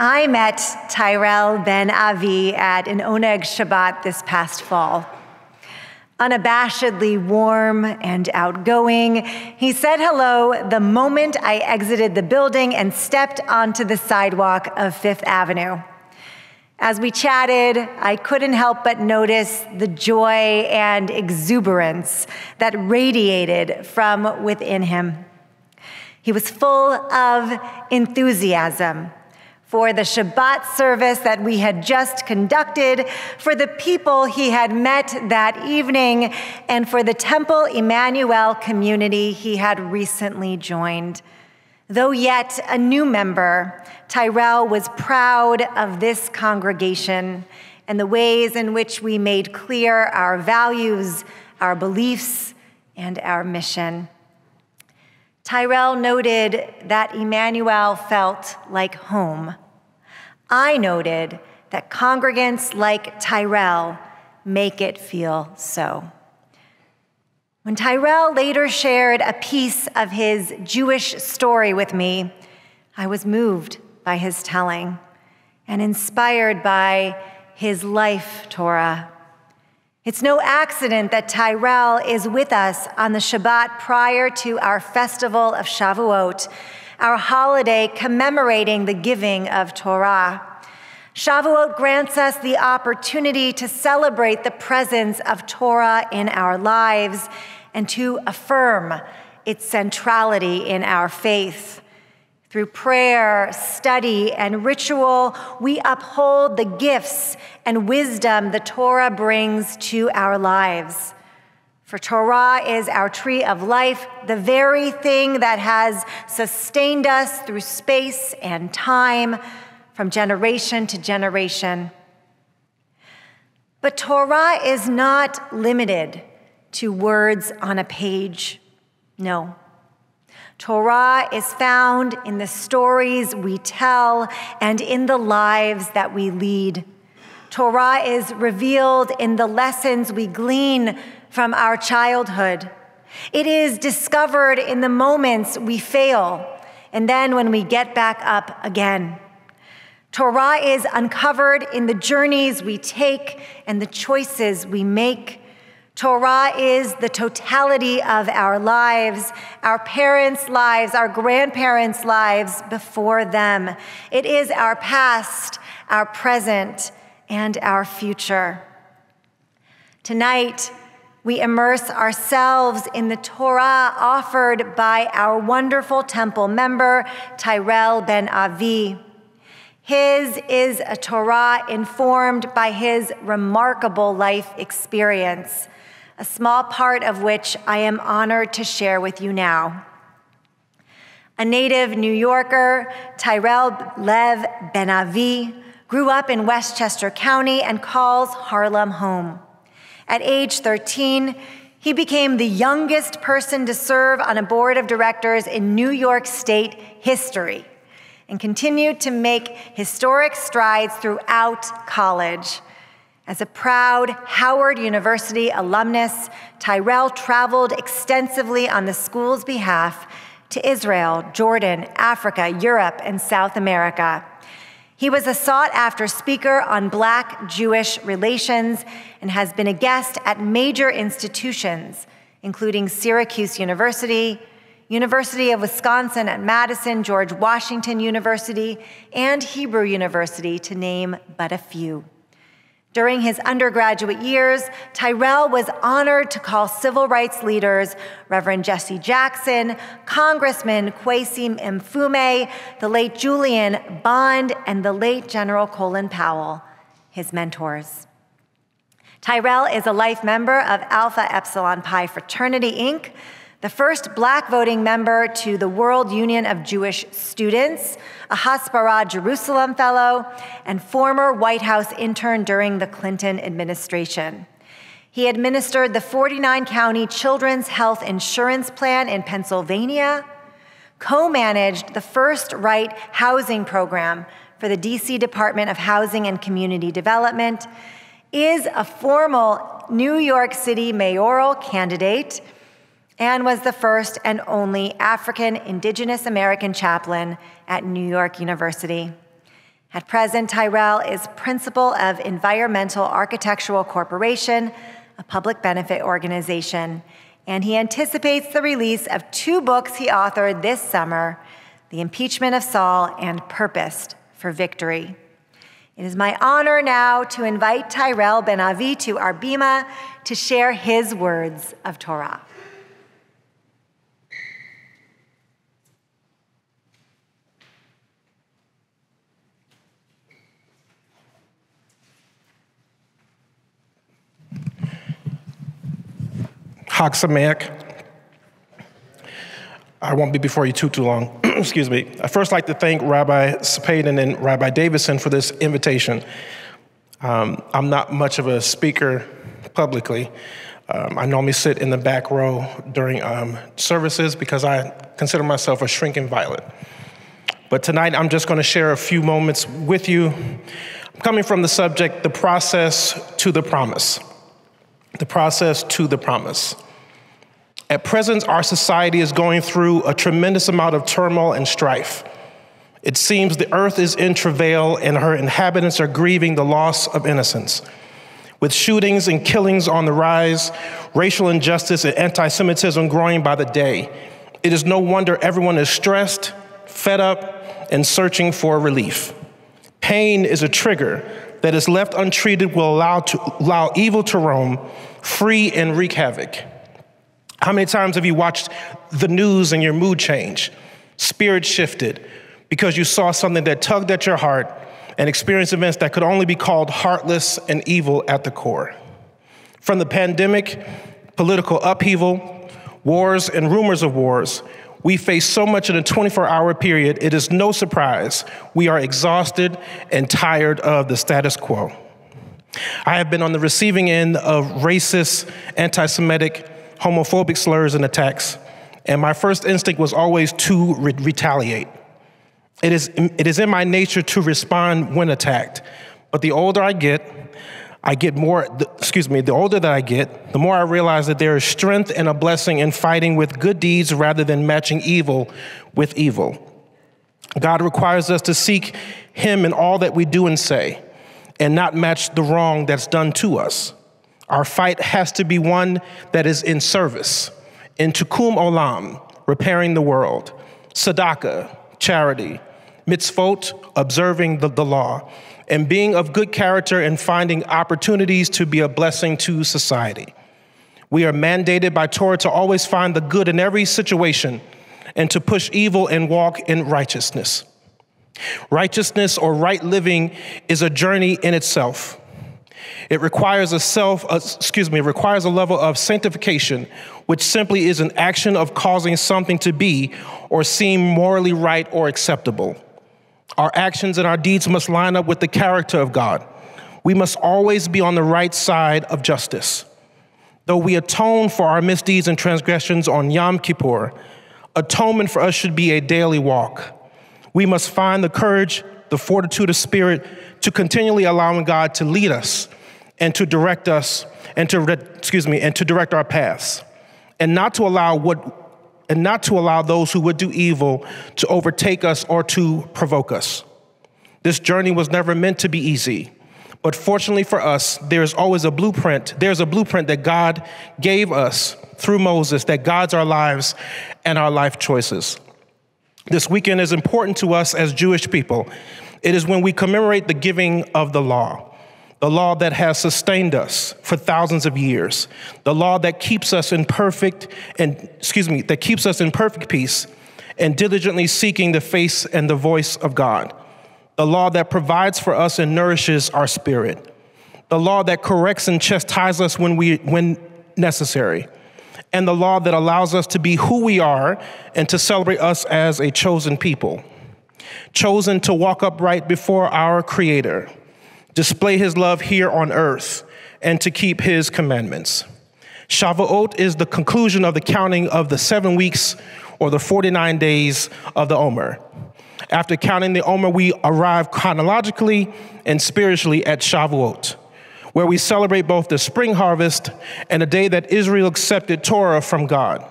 I met Tyrrell Ben-Avi at an Oneg Shabbat this past fall. Unabashedly warm and outgoing, he said hello the moment I exited the building and stepped onto the sidewalk of Fifth Avenue. As we chatted, I couldn't help but notice the joy and exuberance that radiated from within him. He was full of enthusiasm for the Shabbat service that we had just conducted, for the people he had met that evening, and for the Temple Emanu-El community he had recently joined. Though yet a new member, Tyrrell was proud of this congregation and the ways in which we made clear our values, our beliefs, and our mission. Tyrrell noted that Emanu-El felt like home. I noted that congregants like Tyrrell make it feel so. When Tyrrell later shared a piece of his Jewish story with me, I was moved by his telling and inspired by his life Torah. It's no accident that Tyrrell is with us on the Shabbat prior to our festival of Shavuot, our holiday commemorating the giving of Torah. Shavuot grants us the opportunity to celebrate the presence of Torah in our lives and to affirm its centrality in our faith. Through prayer, study, and ritual, we uphold the gifts and wisdom the Torah brings to our lives. For Torah is our tree of life, the very thing that has sustained us through space and time, from generation to generation. But Torah is not limited to words on a page. No. Torah is found in the stories we tell and in the lives that we lead. Torah is revealed in the lessons we glean from our childhood. It is discovered in the moments we fail and then when we get back up again. Torah is uncovered in the journeys we take and the choices we make. Torah is the totality of our lives, our parents' lives, our grandparents' lives before them. It is our past, our present, and our future. Tonight, we immerse ourselves in the Torah offered by our wonderful temple member, Tyrrell Ben-Avi. His is a Torah informed by his remarkable life experience, a small part of which I am honored to share with you now. A native New Yorker, Tyrrell Ben-Avi grew up in Westchester County and calls Harlem home. At age 13, he became the youngest person to serve on a board of directors in New York State history and continued to make historic strides throughout college. As a proud Howard University alumnus, Tyrrell traveled extensively on the school's behalf to Israel, Jordan, Africa, Europe, and South America. He was a sought-after speaker on Black-Jewish relations and has been a guest at major institutions, including Syracuse University, University of Wisconsin at Madison, George Washington University, and Hebrew University, to name but a few. During his undergraduate years, Tyrrell was honored to call civil rights leaders Reverend Jesse Jackson, Congressman Kwesi Mfume, the late Julian Bond, and the late General Colin Powell, his mentors. Tyrrell is a life member of Alpha Epsilon Pi Fraternity, Inc., the first Black voting member to the World Union of Jewish Students, a Hasbara Jerusalem Fellow, and former White House intern during the Clinton administration. He administered the 49-county Children's Health Insurance Plan in Pennsylvania, co-managed the First Right housing program for the D.C. Department of Housing and Community Development, is a formal New York City mayoral candidate, and was the first and only African Indigenous American chaplain at New York University. At present, Tyrrell is principal of Environmental Architectural Corporation, a public benefit organization, and he anticipates the release of 2 books he authored this summer, The Impeachment of Saul and Purposed for Victory. It is my honor now to invite Tyrrell Ben-Avi to our bima to share his words of Torah. Chag Sameach. I won't be before you too long. Excuse me. I'd first like to thank Rabbi Spaden and Rabbi Davidson for this invitation. I'm not much of a speaker publicly. I normally sit in the back row during services because I consider myself a shrinking violet. But tonight I'm just going to share a few moments with you. I'm coming from the subject, the process to the promise. The process to the promise. At present, our society is going through a tremendous amount of turmoil and strife. It seems the earth is in travail and her inhabitants are grieving the loss of innocence. With shootings and killings on the rise, racial injustice and anti-Semitism growing by the day, it is no wonder everyone is stressed, fed up, and searching for relief. Pain is a trigger that, is left untreated, will allow evil to roam free and wreak havoc. How many times have you watched the news and your mood change, spirit shifted, because you saw something that tugged at your heart and experienced events that could only be called heartless and evil at the core? From the pandemic, political upheaval, wars, and rumors of wars, we face so much in a 24-hour period, it is no surprise we are exhausted and tired of the status quo. I have been on the receiving end of racist, anti-Semitic, homophobic slurs and attacks, and my first instinct was always to retaliate. It is in my nature to respond when attacked, but the older I get more, the older that I get, the more I realize that there is strength and a blessing in fighting with good deeds rather than matching evil with evil. God requires us to seek Him in all that we do and say, and not match the wrong that's done to us. Our fight has to be one that is in service, in tikkun olam, repairing the world, tzedakah, charity, mitzvot, observing the law, and being of good character and finding opportunities to be a blessing to society. We are mandated by Torah to always find the good in every situation and to push evil and walk in righteousness. Righteousness or right living is a journey in itself. It requires a level of sanctification, which simply is an action of causing something to be or seem morally right or acceptable. Our actions and our deeds must line up with the character of God. We must always be on the right side of justice. Though we atone for our misdeeds and transgressions on Yom Kippur, atonement for us should be a daily walk. We must find the courage, the fortitude of spirit to continually allowing God to lead us and to direct us and to direct our paths, and not to allow those who would do evil to overtake us or to provoke us. This journey was never meant to be easy, but fortunately for us, there's always a blueprint. There's a blueprint that God gave us through Moses that guides our lives and our life choices. This weekend is important to us as Jewish people. It is when we commemorate the giving of the law that has sustained us for thousands of years, the law that keeps us in perfect peace and diligently seeking the face and the voice of God, the law that provides for us and nourishes our spirit, the law that corrects and chastises us when necessary, and the law that allows us to be who we are and to celebrate us as a chosen people, chosen to walk upright before our Creator, display His love here on earth, and to keep His commandments. Shavuot is the conclusion of the counting of the 7 weeks or the 49 days of the Omer. After counting the Omer, we arrive chronologically and spiritually at Shavuot, where we celebrate both the spring harvest and the day that Israel accepted Torah from God.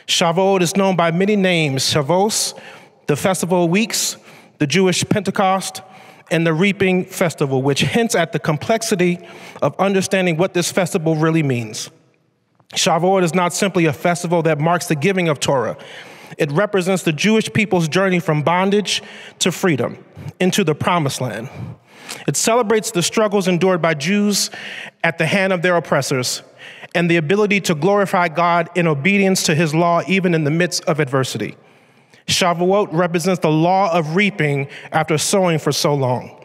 Shavuot is known by many names: Shavuos, the festival of weeks, the Jewish Pentecost, and the reaping festival, which hints at the complexity of understanding what this festival really means. Shavuot is not simply a festival that marks the giving of Torah. It represents the Jewish people's journey from bondage to freedom into the promised land. It celebrates the struggles endured by Jews at the hand of their oppressors and the ability to glorify God in obedience to his law, even in the midst of adversity. Shavuot represents the law of reaping after sowing for so long.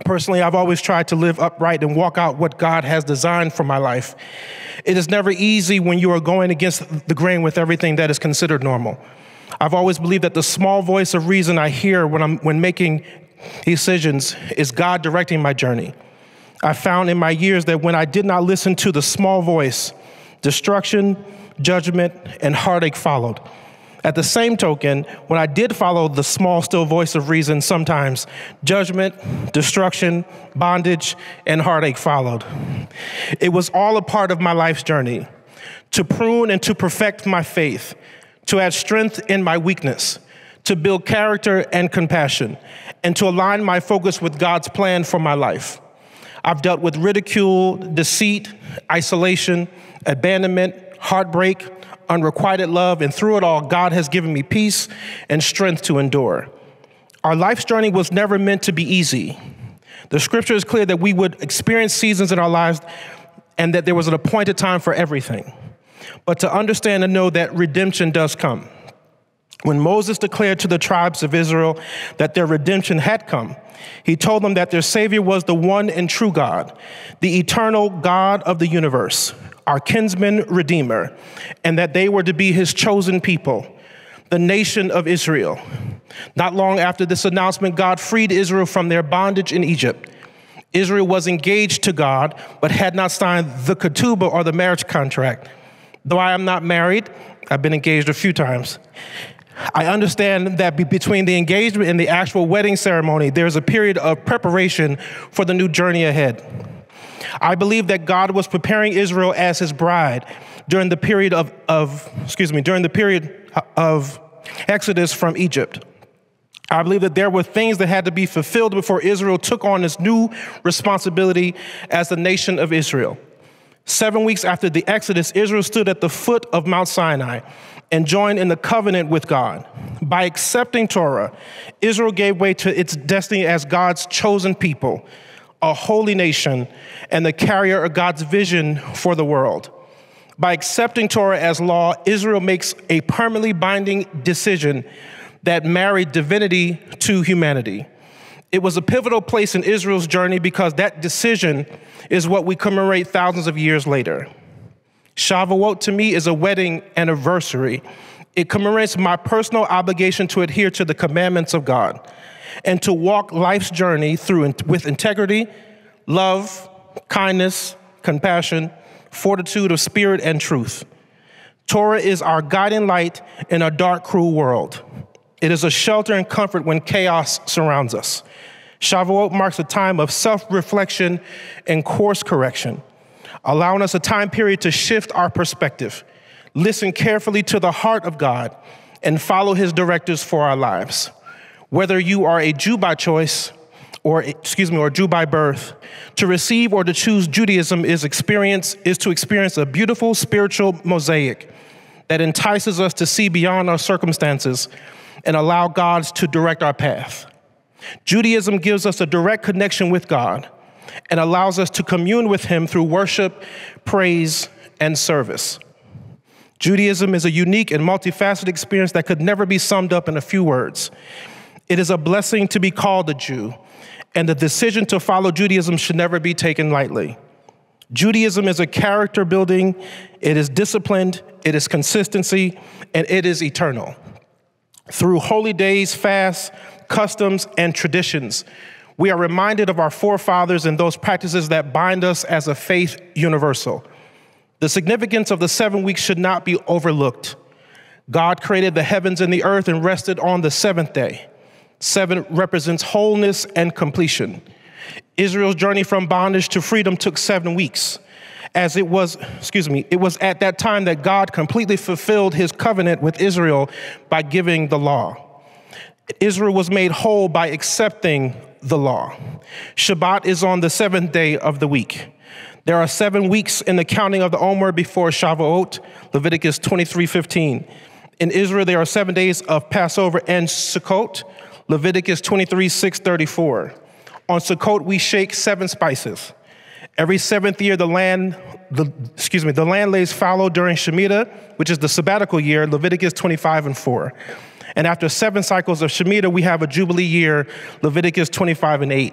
Personally, I've always tried to live upright and walk out what God has designed for my life. It is never easy when you are going against the grain with everything that is considered normal. I've always believed that the small voice of reason I hear when making decisions is God directing my journey. I found in my years that when I did not listen to the small voice, destruction, judgment, and heartache followed. At the same token, when I did follow the small, still voice of reason, sometimes judgment, destruction, bondage, and heartache followed. It was all a part of my life's journey to prune and to perfect my faith, to add strength in my weakness, to build character and compassion, and to align my focus with God's plan for my life. I've dealt with ridicule, deceit, isolation, abandonment, heartbreak, unrequited love, and through it all, God has given me peace and strength to endure. Our life's journey was never meant to be easy. The scripture is clear that we would experience seasons in our lives and that there was an appointed time for everything. But to understand and know that redemption does come. When Moses declared to the tribes of Israel that their redemption had come, he told them that their Savior was the one and true God, the eternal God of the universe, our kinsman redeemer, and that they were to be his chosen people, the nation of Israel. Not long after this announcement, God freed Israel from their bondage in Egypt. Israel was engaged to God, but had not signed the ketubah or the marriage contract. Though I am not married, I've been engaged a few times. I understand that between the engagement and the actual wedding ceremony, there's a period of preparation for the new journey ahead. I believe that God was preparing Israel as his bride during the period of Exodus from Egypt. I believe that there were things that had to be fulfilled before Israel took on this new responsibility as the nation of Israel. 7 weeks after the Exodus, Israel stood at the foot of Mount Sinai and joined in the covenant with God. By accepting Torah, Israel gave way to its destiny as God's chosen people, a holy nation, and the carrier of God's vision for the world. By accepting Torah as law, Israel makes a permanently binding decision that married divinity to humanity. It was a pivotal place in Israel's journey because that decision is what we commemorate thousands of years later. Shavuot to me is a wedding anniversary. It commemorates my personal obligation to adhere to the commandments of God and to walk life's journey through with integrity, love, kindness, compassion, fortitude of spirit, and truth. Torah is our guiding light in a dark, cruel world. It is a shelter and comfort when chaos surrounds us. Shavuot marks a time of self-reflection and course correction, allowing us a time period to shift our perspective, listen carefully to the heart of God, and follow his directives for our lives. Whether you are a Jew by choice or Jew by birth, to receive or to choose Judaism is to experience a beautiful spiritual mosaic that entices us to see beyond our circumstances and allow God to direct our path. Judaism gives us a direct connection with God and allows us to commune with him through worship, praise, and service. Judaism is a unique and multifaceted experience that could never be summed up in a few words. It is a blessing to be called a Jew, and the decision to follow Judaism should never be taken lightly. Judaism is a character building, it is disciplined, it is consistency, and it is eternal. Through holy days, fasts, customs, and traditions, we are reminded of our forefathers and those practices that bind us as a faith universal. The significance of the 7 weeks should not be overlooked. God created the heavens and the earth and rested on the seventh day. 7 represents wholeness and completion. Israel's journey from bondage to freedom took 7 weeks. It was at that time that God completely fulfilled his covenant with Israel by giving the law. Israel was made whole by accepting the law. Shabbat is on the seventh day of the week. There are 7 weeks in the counting of the Omer before Shavuot, Leviticus 23:15. In Israel, there are 7 days of Passover and Sukkot, Leviticus 23:6-34. On Sukkot, we shake 7 spices. Every 7th year, the land lays fallow during Shemitah, which is the sabbatical year, Leviticus 25:4. And after 7 cycles of Shemitah, we have a Jubilee year, Leviticus 25:8.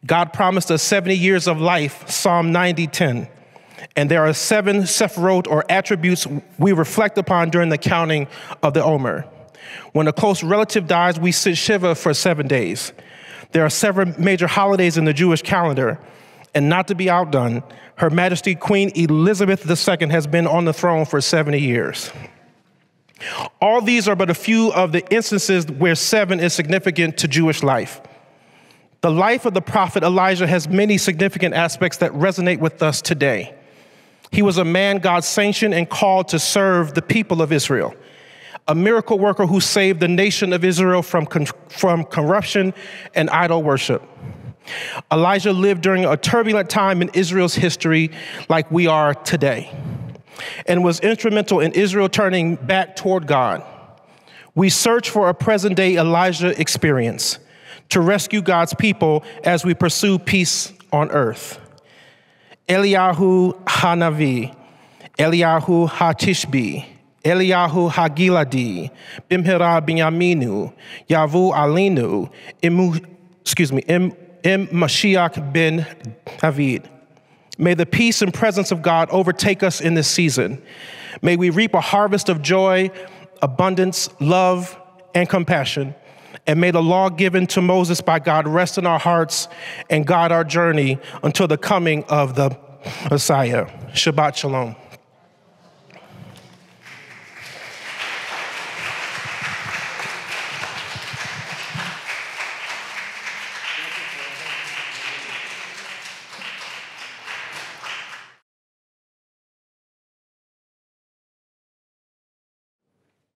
God promised us 70 years of life, Psalm 90:10. And there are 7 sephirot, or attributes, we reflect upon during the counting of the Omer. When a close relative dies, we sit Shiva for 7 days. There are several major holidays in the Jewish calendar, and not to be outdone, Her Majesty Queen Elizabeth II has been on the throne for 70 years. All these are but a few of the instances where 7 is significant to Jewish life. The life of the prophet Elijah has many significant aspects that resonate with us today. He was a man God sanctioned and called to serve the people of Israel, a miracle worker who saved the nation of Israel from corruption and idol worship. Elijah lived during a turbulent time in Israel's history like we are today, and was instrumental in Israel turning back toward God. We search for a present-day Elijah experience to rescue God's people as we pursue peace on earth. Eliyahu HaNavi, Eliyahu HaTishbi, Eliyahu HaGiladi, Bimhira Binyaminu, Yavu Alinu, Mashiach ben David. May the peace and presence of God overtake us in this season. May we reap a harvest of joy, abundance, love, and compassion. And may the law given to Moses by God rest in our hearts and guide our journey until the coming of the Messiah. Shabbat Shalom.